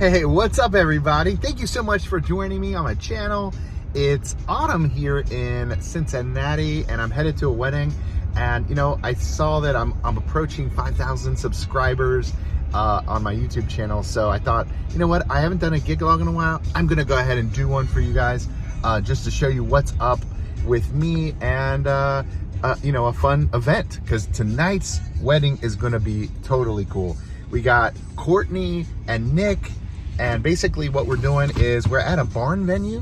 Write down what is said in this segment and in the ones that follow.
Hey, what's up everybody? Thank you so much for joining me on my channel. It's autumn here in Cincinnati and I'm headed to a wedding. And you know, I saw that I'm approaching 5,000 subscribers on my YouTube channel. So I thought, you know what? I haven't done a gig log in a while. I'm gonna go ahead and do one for you guys just to show you what's up with me and you know, a fun event, because tonight's wedding is gonna be totally cool. We got Courtney and Nick. And basically what we're doing is we're at a barn venue.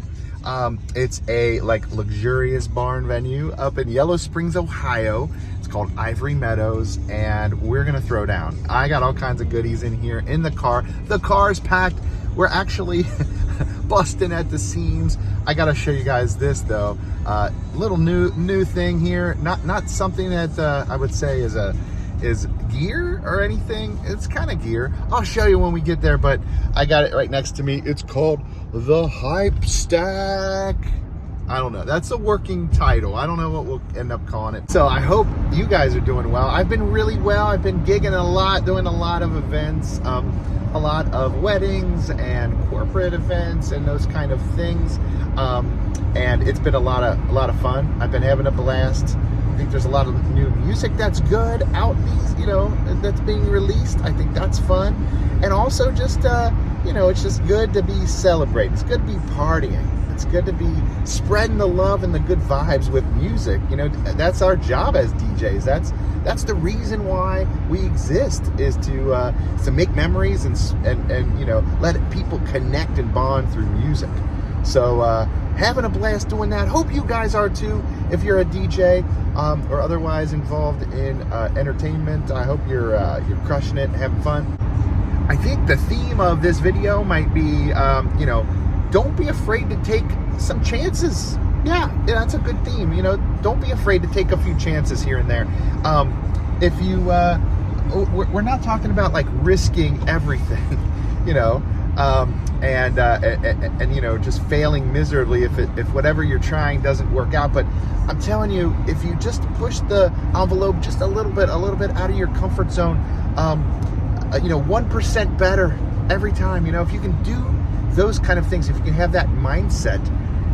It's a luxurious barn venue up in Yellow Springs, Ohio. It's called Ivory Meadows, and we're gonna throw down. I got all kinds of goodies in here in the car. The car's packed. We're actually busting at the seams. I gotta show you guys this though. Little new thing here. Not something that I would say is gear or anything. It's kind of gear. I'll show you when we get there, but I got it right next to me. It's called the Hype Stack. I don't know. That's a working title. I don't know what we'll end up calling it. So I hope you guys are doing well. I've been really well. I've been gigging a lot, doing a lot of events, a lot of weddings and corporate events and those kind of things. And it's been a lot of fun. I've been having a blast. I think there's a lot of new music that's good out these, you know, that's being released. I think that's fun. And also just, you know, it's just good to be celebrating. It's good to be partying. It's good to be spreading the love and the good vibes with music. You know, that's our job as DJs. That's the reason why we exist, is to make memories and you know, let people connect and bond through music. So having a blast doing that. Hope you guys are too. If you're a DJ or otherwise involved in entertainment, I hope you're crushing it and having fun. I think the theme of this video might be, you know, don't be afraid to take some chances. Yeah, that's a good theme. You know, don't be afraid to take a few chances here and there. If you, we're not talking about like risking everything, you know. And you know, just failing miserably if whatever you're trying doesn't work out. But I'm telling you, if you just push the envelope just a little bit out of your comfort zone, you know, 1% better every time. You know, if you can do those kind of things, if you can have that mindset,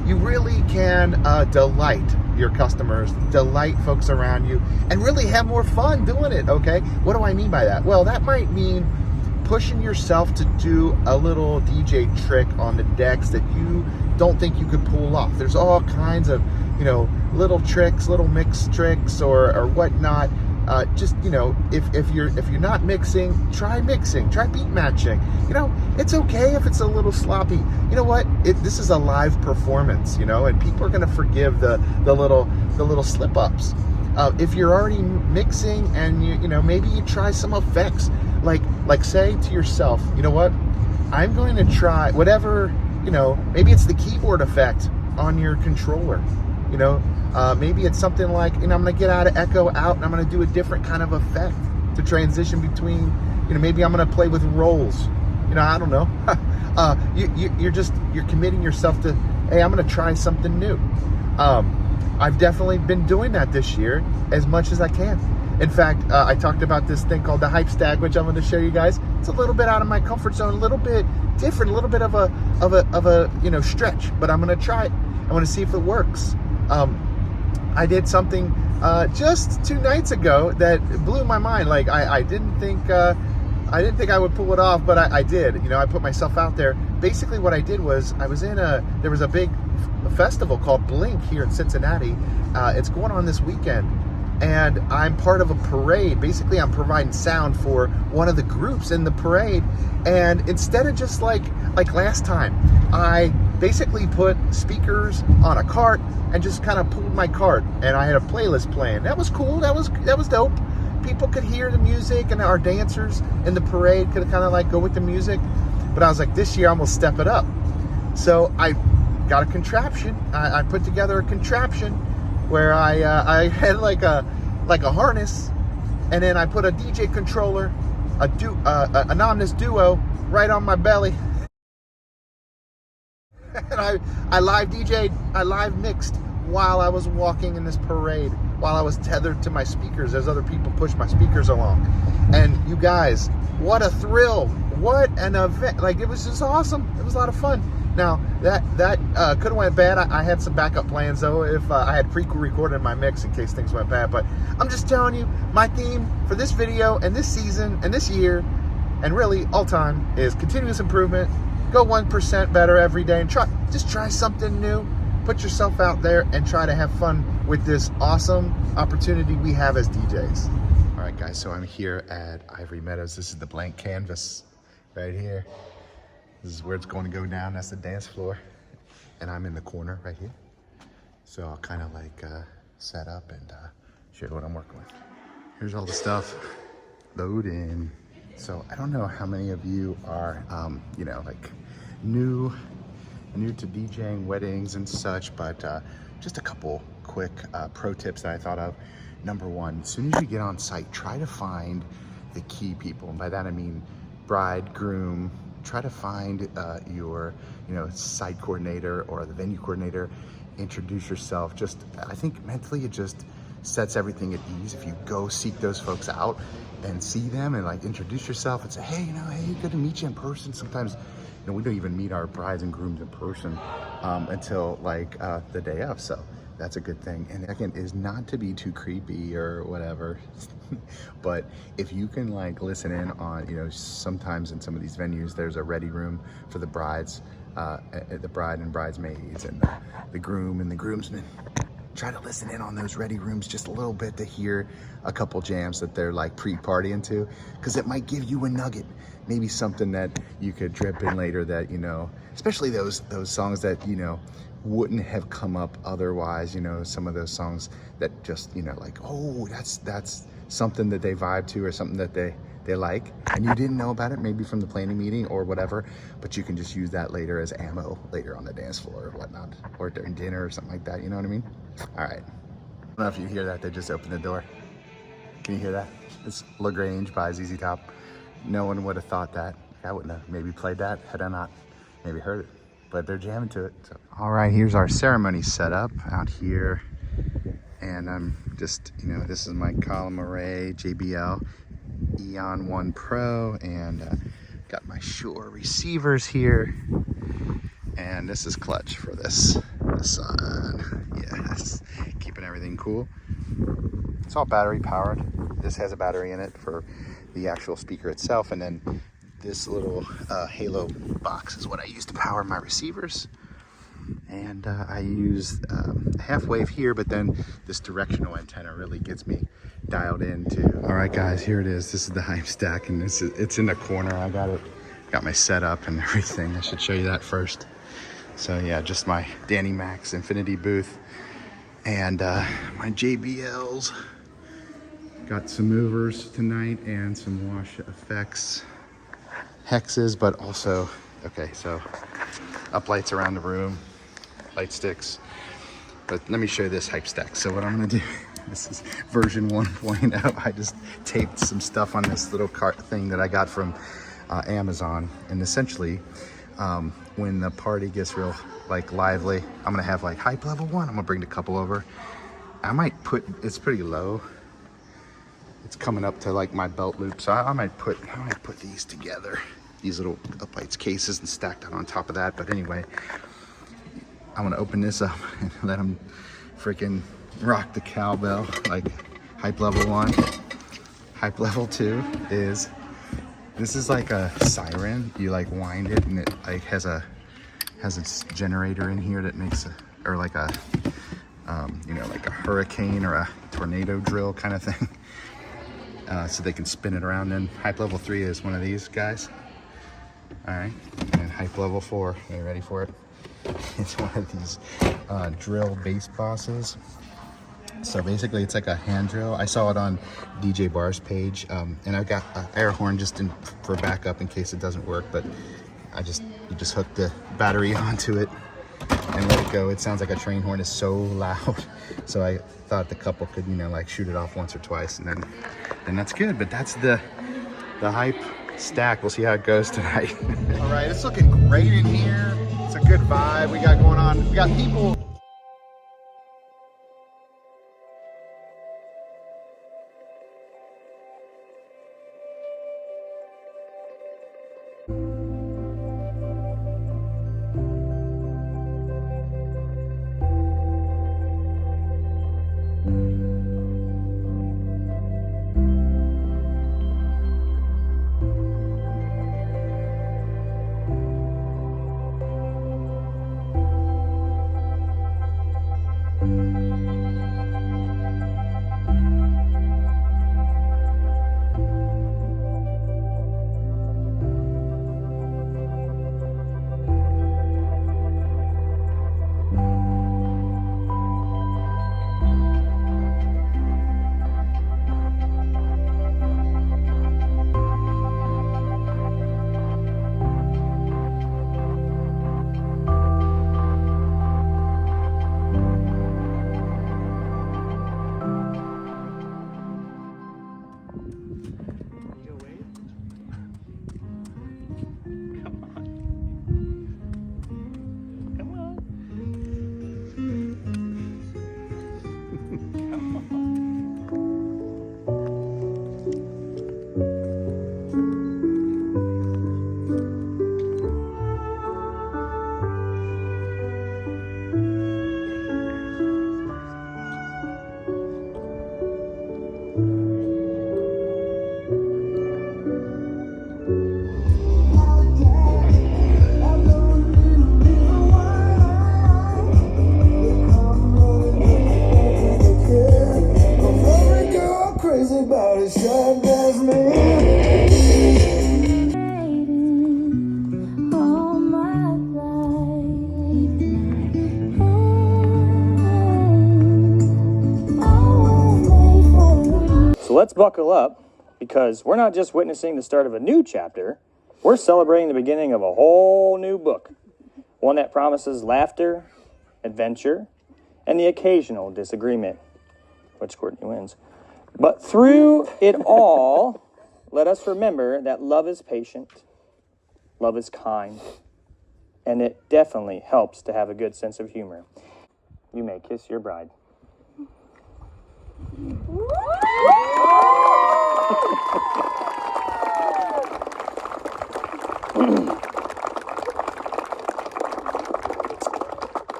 you really can delight your customers, delight folks around you, and really have more fun doing it. Okay, what do I mean by that? Well, that might mean pushing yourself to do a little DJ trick on the decks that you don't think you could pull off. There's all kinds of, you know, little tricks, little mix tricks or whatnot. Just, you know, if you're not mixing, try beat matching. You know, it's okay if it's a little sloppy. You know what? This is a live performance, you know, and people are gonna forgive the little slip ups. If you're already mixing and you know, maybe you try some effects. Like say to yourself, you know what, I'm going to try whatever, you know, maybe it's the keyboard effect on your controller, you know, maybe it's something like, you know, I'm going to get out of echo out and I'm going to do a different kind of effect to transition between, you know, maybe I'm going to play with rolls, you know, I don't know. You're committing yourself to, hey, I'm going to try something new. I've definitely been doing that this year as much as I can. In fact, I talked about this thing called the Hype Stack, which I'm going to show you guys. It's a little bit out of my comfort zone, a little bit different, a little bit of a you know, stretch, but I'm going to try it. I want to see if it works. I did something just 2 nights ago that blew my mind. Like I didn't think I would pull it off, but I did. You know, I put myself out there. Basically, what I did was there was a big festival called Blink here in Cincinnati. It's going on this weekend. And I'm part of a parade. Basically, I'm providing sound for one of the groups in the parade. And instead of just like last time, I basically put speakers on a cart and just kind of pulled my cart. And I had a playlist playing. That was cool. That was dope. People could hear the music, and our dancers in the parade could kind of like go with the music. But I was like, this year I'm gonna step it up. So I got a contraption. I put together a contraption where I had like a harness, and then I put a DJ controller, an Omnis Duo right on my belly, and I live DJ'd, I live mixed while I was walking in this parade. while I was tethered to my speakers as other people pushed my speakers along. And you guys, what a thrill. What an event. Like, it was just awesome. It was a lot of fun. Now, that could have went bad. I had some backup plans, though, if I had pre-recorded my mix in case things went bad. But I'm just telling you, my theme for this video and this season and this year, and really all time, is continuous improvement. Go 1% better every day and just try something new. Put yourself out there and try to have fun with this awesome opportunity we have as DJs. All right, guys, so I'm here at Ivory Meadows. This is the blank canvas right here. This is where it's going to go down. That's the dance floor. And I'm in the corner right here. So I'll kind of like set up and show you what I'm working with. Here's all the stuff. Load in. So I don't know how many of you are, you know, like new to DJing weddings and such, but just a couple quick pro tips that I thought of. Number one, as soon as you get on site, try to find the key people. And by that I mean bride, groom. Try to find your, you know, site coordinator or the venue coordinator. Introduce yourself. Just, I think mentally it just sets everything at ease if you go seek those folks out and see them and like introduce yourself and say, hey, you know, hey, good to meet you in person. Sometimes, you know, we don't even meet our brides and grooms in person until like the day of. So that's a good thing. And second is not to be too creepy or whatever, but if you can like listen in on, you know, sometimes in some of these venues, there's a ready room for the brides, the bride and bridesmaids and the groom and the groomsmen. Try to listen in on those ready rooms just a little bit to hear a couple jams that they're like pre-partying to, because it might give you a nugget, maybe something that you could drip in later that, you know, especially those songs that, you know, wouldn't have come up otherwise, you know, some of those songs that just, you know, like, oh, that's something that they vibe to or something that they like, and you didn't know about it maybe from the planning meeting or whatever, but you can just use that later as ammo later on the dance floor or whatnot, or during dinner or something like that, you know what I mean? All right, I don't know if you hear that, they just opened the door. Can you hear that? It's LaGrange by ZZ Top. No one would have thought that. I wouldn't have maybe played that had I not maybe heard it, but they're jamming to it. So. All right, here's our ceremony setup out here. And I'm just, you know, this is my column array, JBL Eon 1 Pro, and got my Shure receivers here. And this is clutch for this side. Yes, keeping everything cool. It's all battery powered. This has a battery in it for the actual speaker itself, and then this little Halo box is what I use to power my receivers. And I use half wave here, but then this directional antenna really gets me dialed into. All right, guys, here it is. This is the hype stack, and it's in the corner. I got my setup and everything. I should show you that first. So yeah, just my Danny Max Infinity booth and my JBLs. Got some movers tonight and some wash effects hexes, but also, okay, so up lights around the room, light sticks. But let me show you this hype stack. So what I'm gonna do, this is version 1.0. I just taped some stuff on this little cart thing that I got from Amazon. And essentially, when the party gets real like lively, I'm gonna have like hype level 1. I'm gonna bring the couple over. I might put, it's pretty low. It's coming up to like my belt loop. So I might put these together, these little uplights cases, and stack that on top of that. But anyway, I want to open this up and let them freaking rock the cowbell. Like hype level 1. Hype level 2 is, this is like a siren. You like wind it and it like has a generator in here that makes or like a you know, like a hurricane or a tornado drill kind of thing. So they can spin it around. And hype level 3 is one of these guys. All right, and hype level 4, are you ready for it? It's one of these drill bass bosses. So basically it's like a hand drill. I saw it on DJ Bar's page, and I've got an air horn just for backup in case it doesn't work, but you just hook the battery onto it and let it go. It sounds like a train horn. It's so loud. So I thought the couple could, you know, like shoot it off once or twice, and then that's good. But that's the hype stack. We'll see how it goes tonight. All right, it's looking great in here. It's a good vibe we got going on. We got people let's buckle up, because we're not just witnessing the start of a new chapter, we're celebrating the beginning of a whole new book. One that promises laughter, adventure, and the occasional disagreement, which Courtney wins. But through it all, let us remember that love is patient, love is kind, and it definitely helps to have a good sense of humor. You may kiss your bride.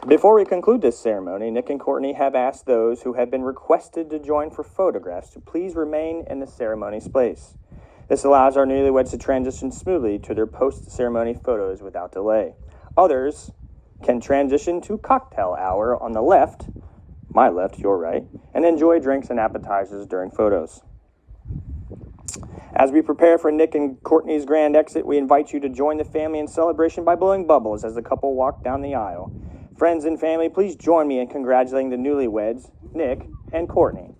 Before we conclude this ceremony, Nick and Courtney have asked those who have been requested to join for photographs to please remain in the ceremony space. This allows our newlyweds to transition smoothly to their post-ceremony photos without delay. Others can transition to cocktail hour on the left, my left, your right, and enjoy drinks and appetizers during photos. As we prepare for Nick and Courtney's grand exit, we invite you to join the family in celebration by blowing bubbles as the couple walk down the aisle. Friends and family, please join me in congratulating the newlyweds, Nick and Courtney.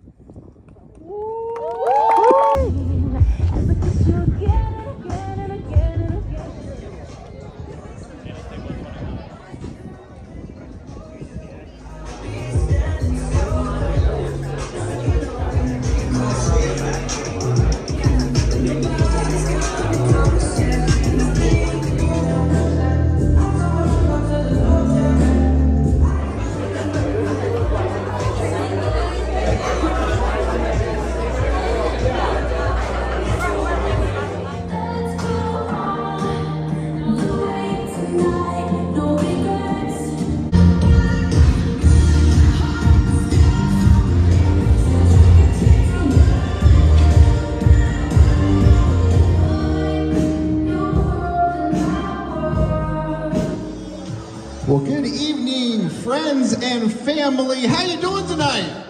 Well, good evening, friends and family. How you doing tonight?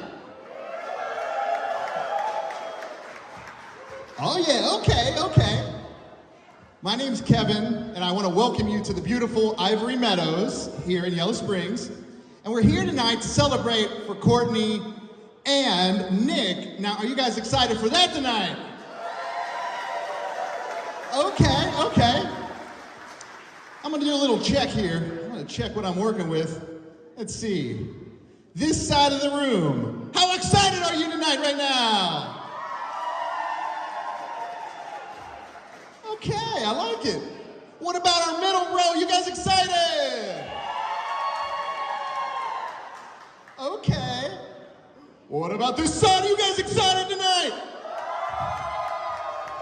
Oh yeah, okay. My name's Kevin, and I want to welcome you to the beautiful Ivory Meadows here in Yellow Springs. And we're here tonight to celebrate for Courtney and Nick. Now, are you guys excited for that tonight? Okay. I'm gonna do a little check here. I'm gonna check what I'm working with. Let's see. This side of the room. How excited are you tonight right now? Okay, I like it. What about our middle row? You guys excited? Okay. What about this side? Are you guys excited tonight?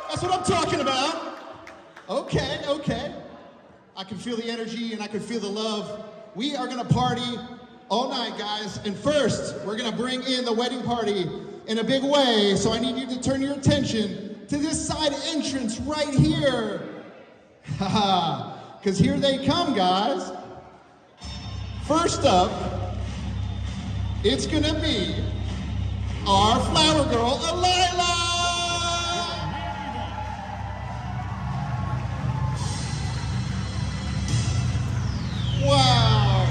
That's what I'm talking about. Okay. I can feel the energy and I can feel the love. We are gonna party all night, guys. And first, we're gonna bring in the wedding party in a big way. So I need you to turn your attention to this side entrance right here. Haha, because here they come, guys. First up, it's gonna be our flower girl, Alayla. Wow.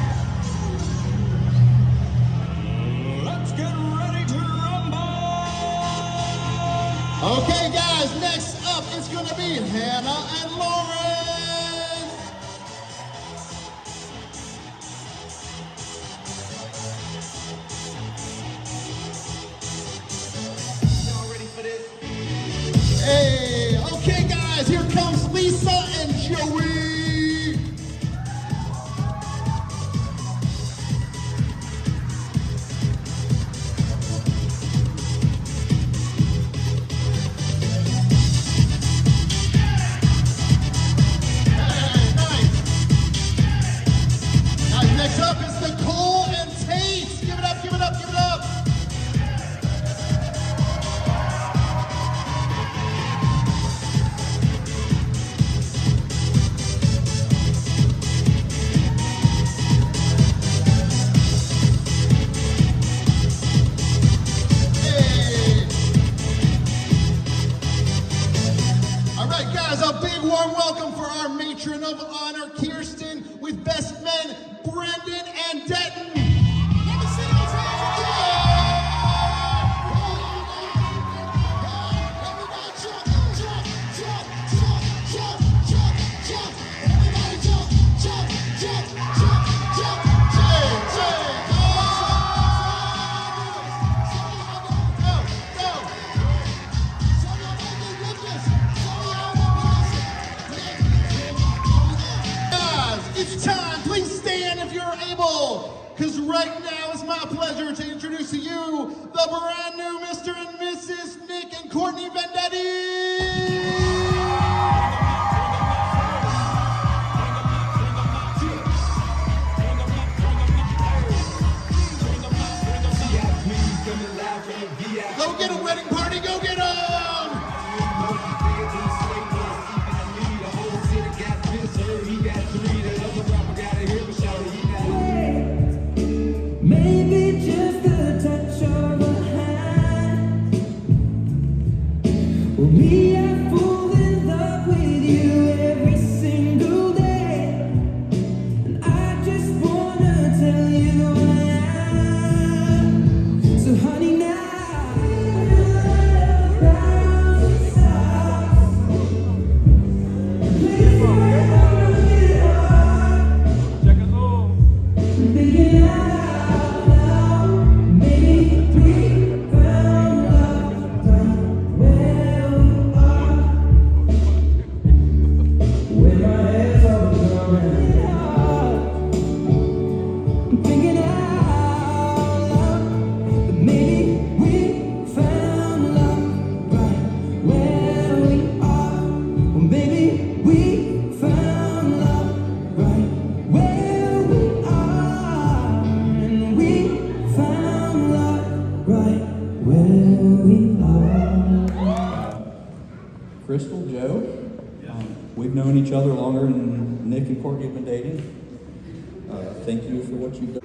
Let's get ready to rumble. Okay, guys, next up it's going to be Hannah and Lauren. Y'all ready for this? Hey, okay, guys, here comes Lisa and Joey. Next up is Nicole and Tate. Give it up. Hey. All right, guys, a big warm welcome for our matron of honor, Kirsten, with best men, Brendan and Denton. right now, it's my pleasure to introduce to you the brand new Mr. and Mrs. Nick and Courtney Vendetti! Go get a wedding party, go get 'em! Maybe just a touch of a hand. Well, me, I fall in love with you every single day, and I just wanna tell you I am. So honey, now Crystal, Joe, we've known each other longer than Nick and Courtney have been dating. Thank you for what you've done.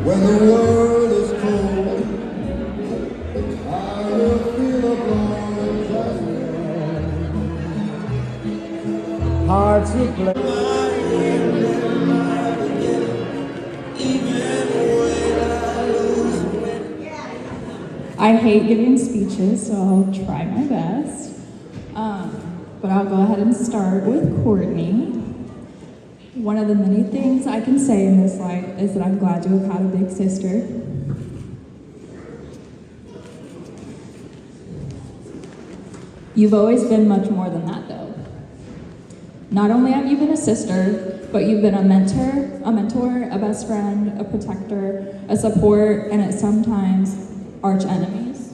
When the world is cold, I will feel alone and hard to play. I hate giving speeches, so I'll try my best. But I'll go ahead and start with Courtney. One of the many things I can say in this life is that I'm glad to have had a big sister. You've always been much more than that, though. Not only have you been a sister, but you've been a mentor, a best friend, a protector, a support, and at sometimes arch enemies.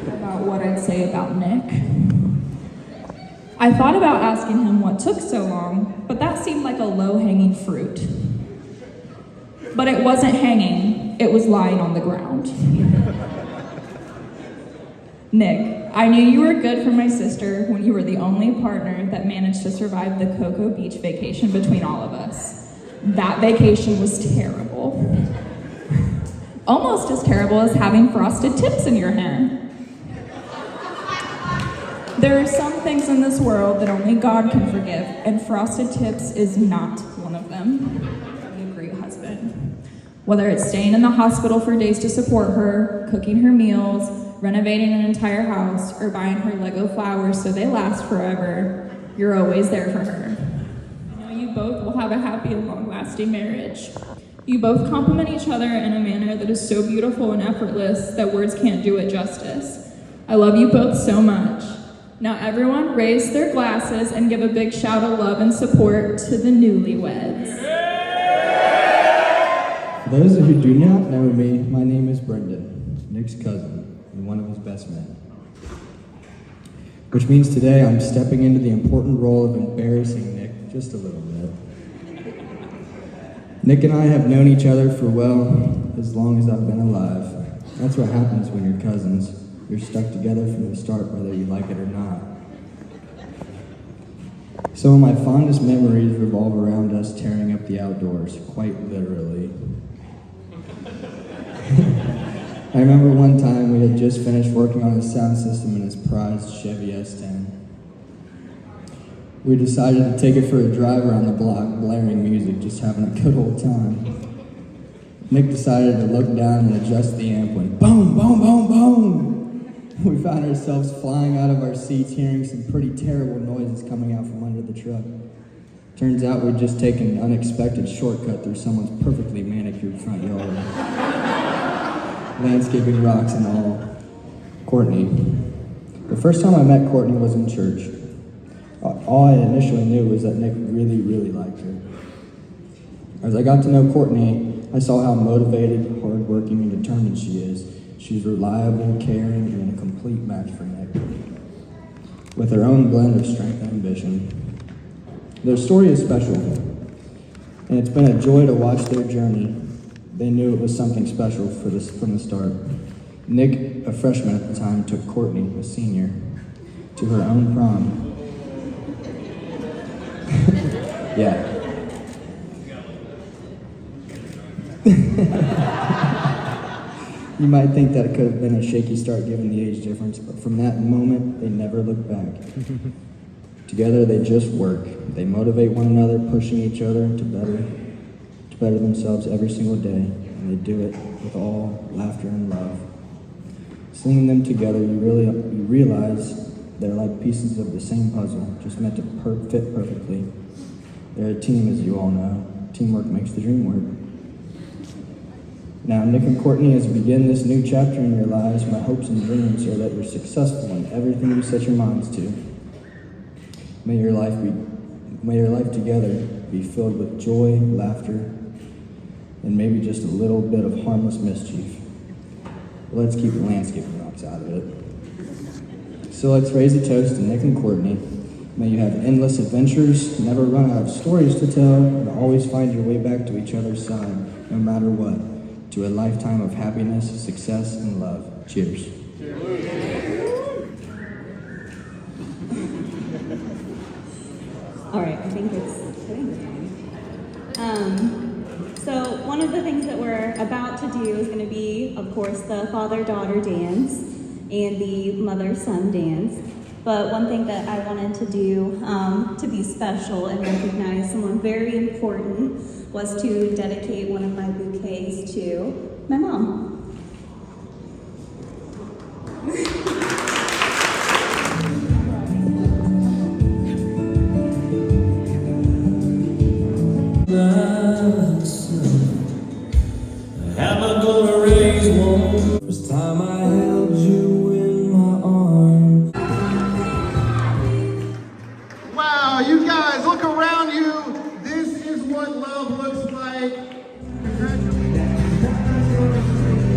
About what I'd say about Nick. I thought about asking him what took so long, but that seemed like a low-hanging fruit. But it wasn't hanging, it was lying on the ground. Nick, I knew you were good for my sister when you were the only partner that managed to survive the Cocoa Beach vacation between all of us. That vacation was terrible. Almost as terrible as having frosted tips in your hair. There are some things in this world that only God can forgive, and frosted tips is not one of them. Be a great husband. Whether it's staying in the hospital for days to support her, cooking her meals, renovating an entire house, or buying her Lego flowers so they last forever, you're always there for her. I know you both will have a happy and long-lasting marriage. You both complement each other in a manner that is so beautiful and effortless that words can't do it justice. I love you both so much. Now everyone raise their glasses and give a big shout of love and support to the newlyweds. For those who do not know me, my name is Brendan, Nick's cousin, and one of his best men. Which means today I'm stepping into the important role of embarrassing Nick just a little bit. Nick and I have known each other for, well, as long as I've been alive. That's what happens when you're cousins. You're stuck together from the start, whether you like it or not. Some of my fondest memories revolve around us tearing up the outdoors, quite literally. I remember one time we had just finished working on his sound system in his prized Chevy S10. We decided to take it for a drive around the block, blaring music, just having a good old time. Nick decided to look down and adjust the amp when boom, boom, boom, boom! We found ourselves flying out of our seats, hearing some pretty terrible noises coming out from under the truck. Turns out we'd just taken an unexpected shortcut through someone's perfectly manicured front yard. Landscaping rocks and all. Courtney, The first time I met Courtney was in church. All I initially knew was that Nick really, really liked her. As I got to know Courtney, I saw how motivated, hardworking, and determined she is. She's reliable, caring, and a complete match for Nick. With her own blend of strength and ambition. Their story is special, and it's been a joy to watch their journey. They knew it was something special from the start. Nick, a freshman at the time, took Courtney, a senior, to her own prom. Yeah. You might think that it could have been a shaky start given the age difference, but from that moment, they never looked back. Together, they just work. They motivate one another, pushing each other to better themselves every single day, and they do it with all laughter and love. Seeing them together, you realize they're like pieces of the same puzzle, just meant to fit perfectly. They're a team, as you all know. Teamwork makes the dream work. Now, Nick and Courtney, as you begin this new chapter in your lives, my hopes and dreams are that you're successful in everything you set your minds to. May your life together be filled with joy, laughter, and maybe just a little bit of harmless mischief. Let's keep the landscaping rocks out of it. So let's raise a toast to Nick and Courtney. May you have endless adventures, never run out of stories to tell, and always find your way back to each other's side, no matter what, to a lifetime of happiness, success, and love. Cheers. All right, I think it's time. So one of the things that we're about to do is going to be, of course, the father-daughter dance and the mother-son dance. But one thing that I wanted to do to be special and recognize someone very important was to dedicate one of my bouquets to my mom. Am I gonna raise one? First time I held you in my arms. Wow, you guys, look around you. This is what love looks like. Congratulations.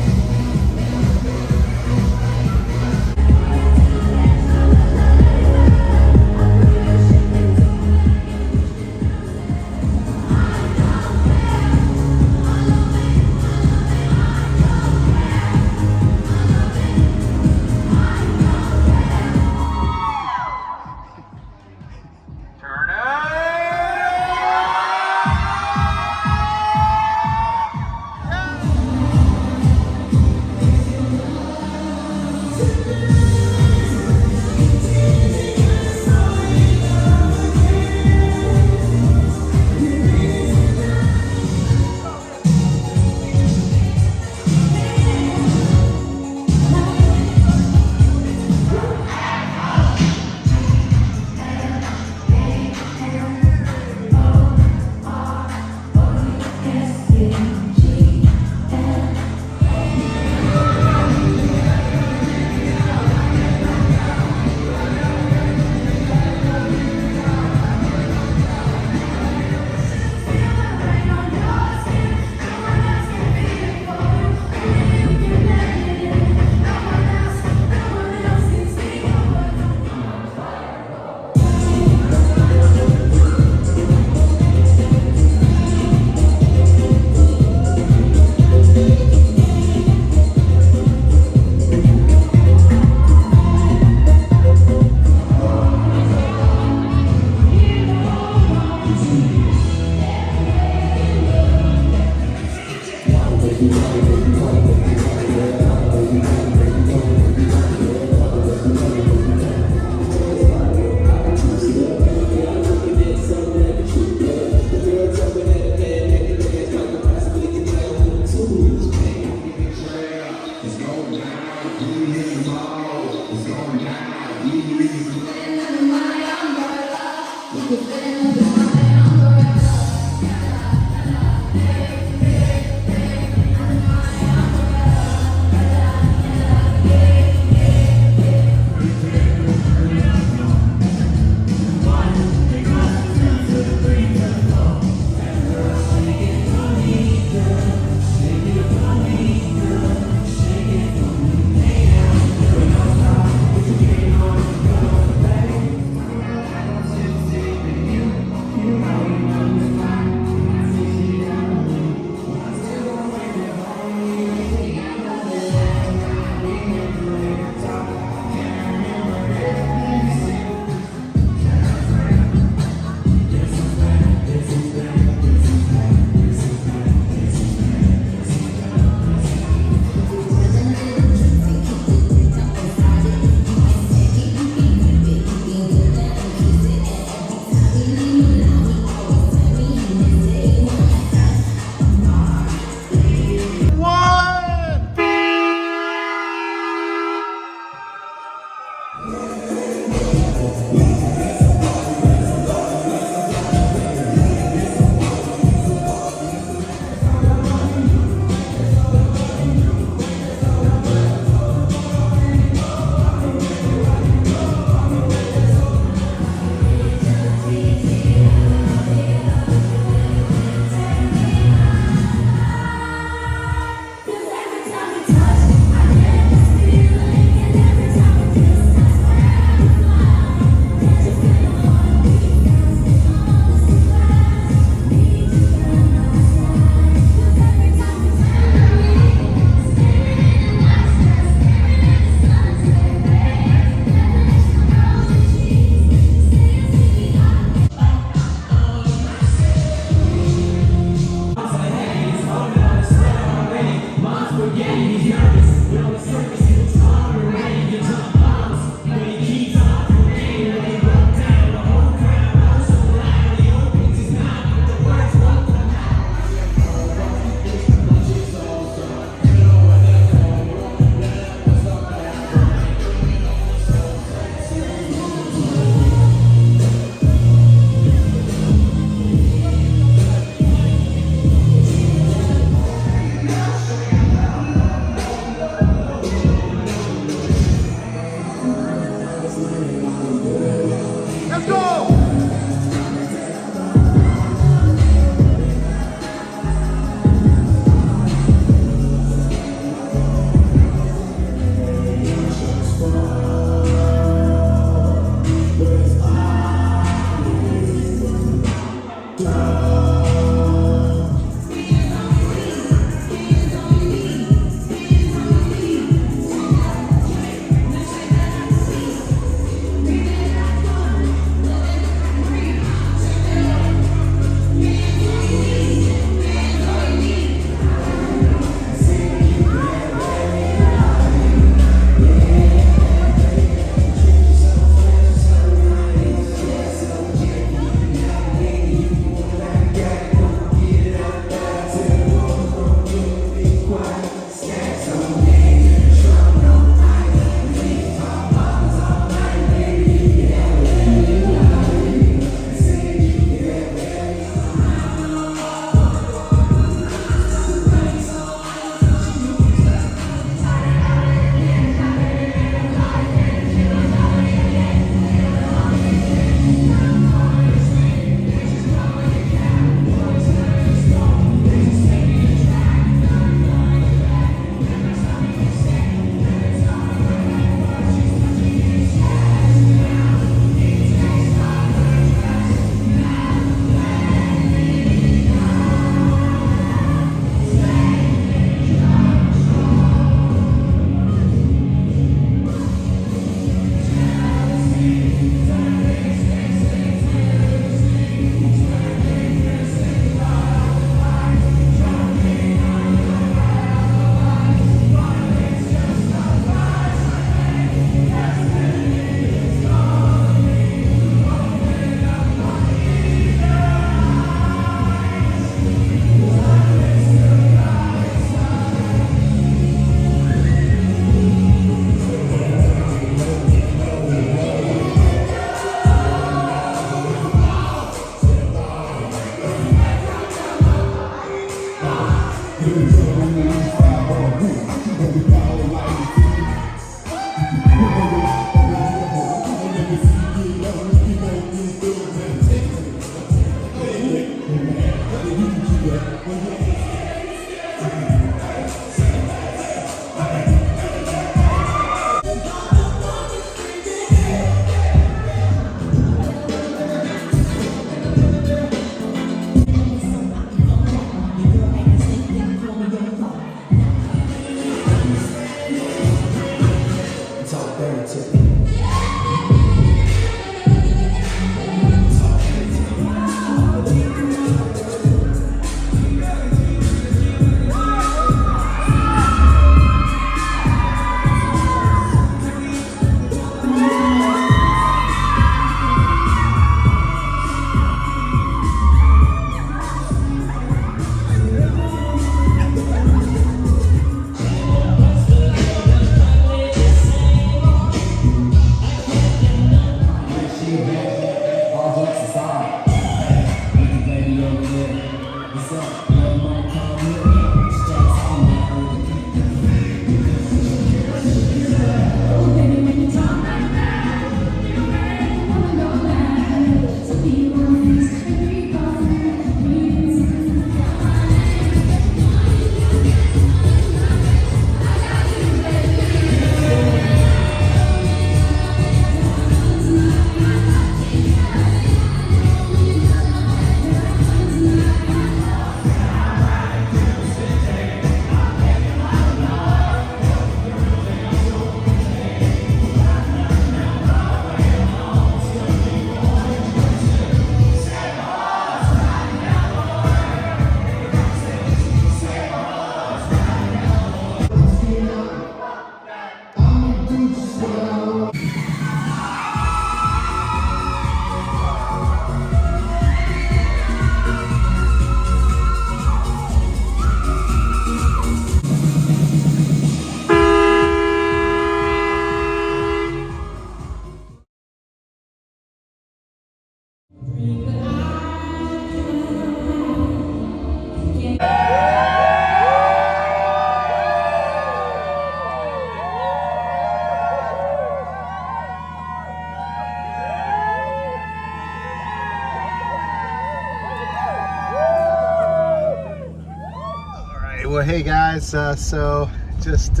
Well, hey guys, so just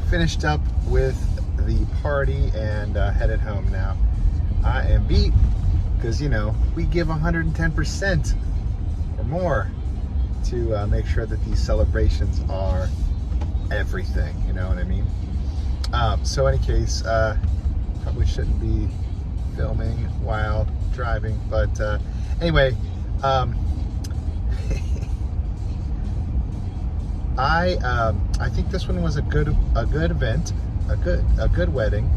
finished up with the party and headed home now. I am beat because, you know, we give 110% or more to make sure that these celebrations are everything, you know what I mean? So in any case, probably shouldn't be filming while driving, but anyway, I think this one was a good event, a good wedding.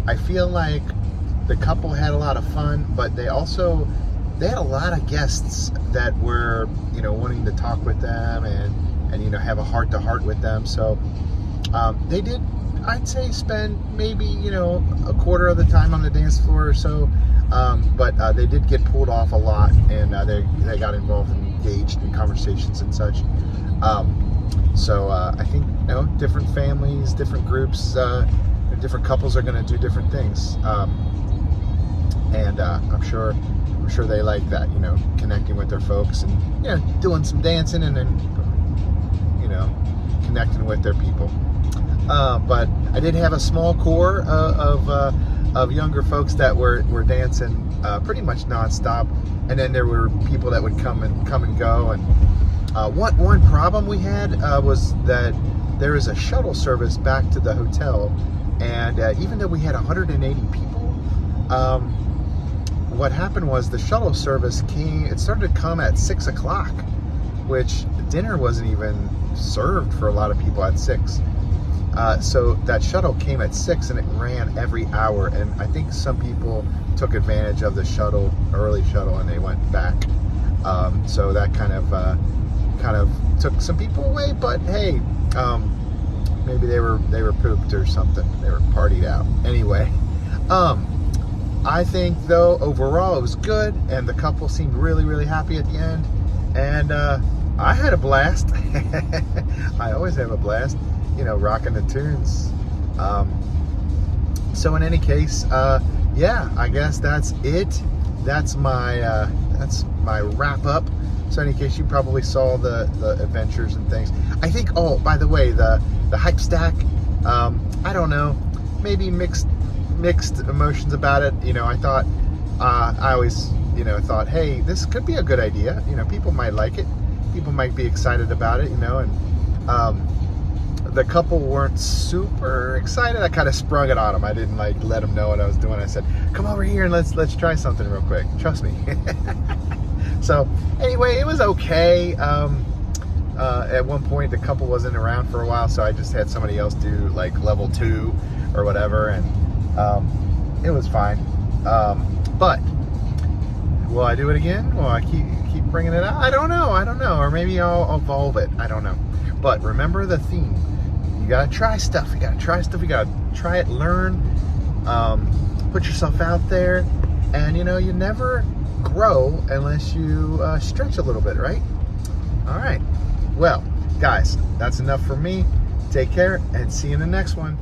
I feel like the couple had a lot of fun, but they had a lot of guests that were, you know, wanting to talk with them and you know, have a heart-to-heart with them. So they did, I'd say, spend maybe, you know, a quarter of the time on the dance floor or so, but they did get pulled off a lot, and they got involved and engaged in conversations and such. So I think, you know, different families, different groups, different couples are going to do different things, and I'm sure they like that, you know, connecting with their folks and, you know, doing some dancing and then, you know, connecting with their people. But I did have a small core of younger folks that were dancing pretty much nonstop, and then there were people that would come and go. And one problem we had was that there is a shuttle service back to the hotel, and even though we had 180 people, what happened was the shuttle service started to come at 6 o'clock, which dinner wasn't even served for a lot of people at 6. So that shuttle came at 6 and it ran every hour, and I think some people took advantage of the early shuttle, and they went back. So that kind of took some people away, but hey, maybe they were pooped or something. They were partied out. Anyway, I think though overall it was good, and the couple seemed really, really happy at the end, and I had a blast. I always have a blast, you know, rocking the tunes. So in any case, yeah, I guess that's it. That's my wrap up. So in any case, you probably saw the adventures and things. I think, oh, by the way, the hype stack, I don't know, maybe mixed emotions about it. You know, I thought, I always, you know, thought, hey, this could be a good idea. You know, people might like it. People might be excited about it, you know, and the couple weren't super excited. I kind of sprung it on them. I didn't like let them know what I was doing. I said, come over here and let's try something real quick. Trust me. So anyway, it was okay. At one point the couple wasn't around for a while, so I just had somebody else do like level 2 or whatever, and it was fine. But will I do it again? Will I keep bringing it out? I don't know. Or maybe I'll evolve it. I don't know. But remember the theme. You gotta try stuff. You gotta try it, learn, put yourself out there, and you know, you never grow unless you stretch a little bit, right? All right. Well, guys, that's enough for me. Take care and see you in the next one.